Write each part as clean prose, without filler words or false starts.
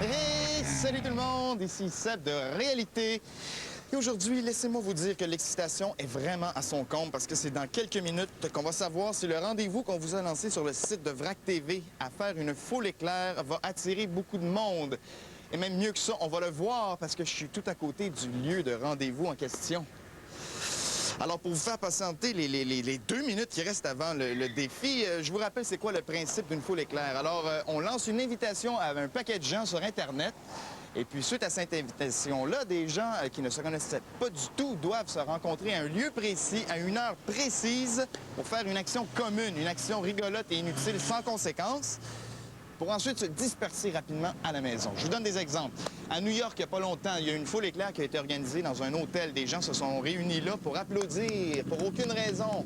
Hey, salut tout le monde, ici Seb de Réalité. Et aujourd'hui, laissez-moi vous dire que l'excitation est vraiment à son comble parce que c'est dans quelques minutes qu'on va savoir si le rendez-vous qu'on vous a lancé sur le site de VRAC TV à faire une foule éclair va attirer beaucoup de monde. Et même mieux que ça, on va le voir parce que je suis tout à côté du lieu de rendez-vous en question. Alors, pour vous faire patienter les 2 minutes qui restent avant le défi, je vous rappelle c'est quoi le principe d'une foule éclair. Alors, on lance une invitation à un paquet de gens sur Internet. Et puis, suite à cette invitation-là, des gens qui ne se connaissaient pas du tout doivent se rencontrer à un lieu précis, à une heure précise, pour faire une action commune, une action rigolote et inutile sans conséquence, pour ensuite se disperser rapidement à la maison. Je vous donne des exemples. À New York, il n'y a pas longtemps, il y a une foule éclair qui a été organisée dans un hôtel. Des gens se sont réunis là pour applaudir, pour aucune raison.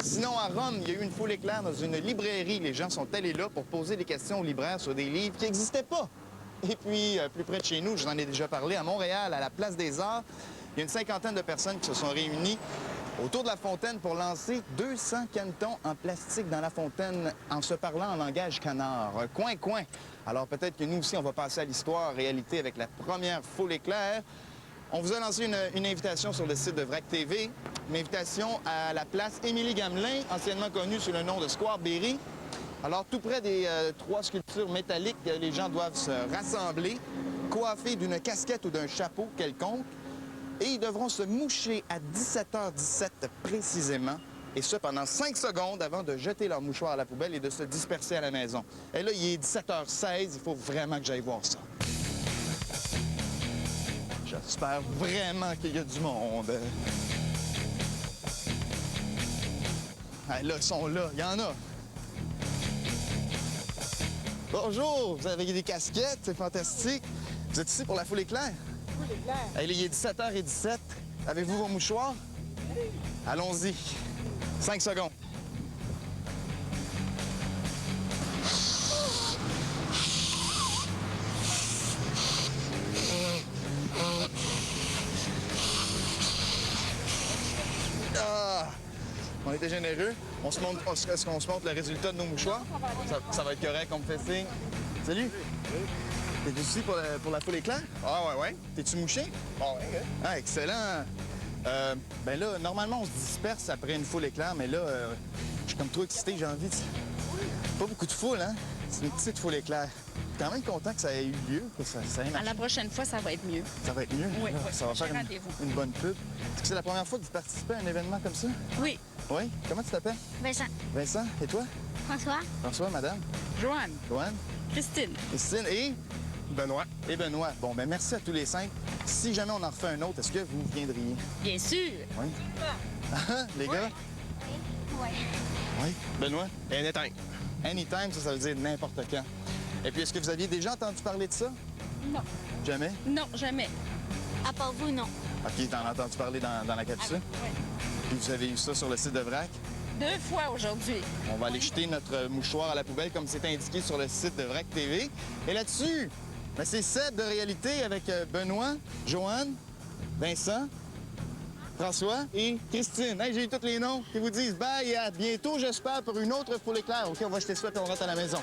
Sinon, à Rome, il y a eu une foule éclair dans une librairie. Les gens sont allés là pour poser des questions aux libraires sur des livres qui n'existaient pas. Et puis, plus près de chez nous, je vous en ai déjà parlé, à Montréal, à la Place des Arts, il y a une cinquantaine de personnes qui se sont réunies autour de la fontaine pour lancer 200 canetons en plastique dans la fontaine en se parlant en langage canard. Coin, coin. Alors peut-être que nous aussi, on va passer à l'histoire, en réalité, avec la première foule éclair. On vous a lancé une invitation sur le site de VRAC TV, une invitation à la place Émilie-Gamelin, anciennement connue sous le nom de Square Berry. Alors, tout près des 3 sculptures métalliques, les gens doivent se rassembler, coiffés d'une casquette ou d'un chapeau quelconque, et ils devront se moucher à 17h17 précisément, et ce pendant 5 secondes avant de jeter leur mouchoir à la poubelle et de se disperser à la maison. Et là, il est 17h16, il faut vraiment que j'aille voir ça. J'espère vraiment qu'il y a du monde. Ah, là, ils sont là, il y en a. Bonjour, vous avez des casquettes, c'est fantastique. Vous êtes ici pour la foule éclair? Foule éclair. Allez, il est 17h17. Avez-vous vos mouchoirs? Oui. Allons-y. 5 secondes. Ah! On était généreux. Est-ce qu'on se montre le résultat de nos mouchoirs? Ça va être correct, on me fait signe. Salut! T'es ici pour la foule éclair? Ah, ouais. T'es-tu mouché? Ah, ouais. Ah, excellent! Ben là, normalement, on se disperse après une foule éclair, mais là, je suis comme trop excité, j'ai envie de... Pas beaucoup de foule, hein? C'est une petite foule éclair. Je suis quand même content que ça ait eu lieu, que ça ait marché. À la prochaine fois, ça va être mieux. Ça va être mieux? Oui, oui. Ça va faire une bonne pub. Est-ce que c'est la première fois que vous participez à un événement comme ça? Oui. Oui? Comment tu t'appelles? Vincent. Vincent. Et toi? François. François, madame? Joanne. Joanne? Christine. Christine et... Benoît. Et Benoît. Bon, ben merci à tous les 5. Si jamais on en refait un autre, est-ce que vous viendriez? Bien sûr. Oui. Les gars? Oui. Oui. Benoît? Anytime. Anytime, ça veut dire n'importe quand. Et puis, est-ce que vous aviez déjà entendu parler de ça? Non. Jamais? Non, jamais. À part vous, non. OK, t'en as entendu parler dans la capsule? Oui. Puis vous avez eu ça sur le site de VRAC? 2 fois aujourd'hui. On va aller jeter notre mouchoir à la poubelle comme c'est indiqué sur le site de VRAC TV. Et là-dessus, ben, c'est Seb de Réalité avec Benoît, Joanne, Vincent, François et Christine. Hey, j'ai eu tous les noms qui vous disent bye et à bientôt, j'espère, pour une autre foule éclair. OK, on va jeter ça et on rentre à la maison.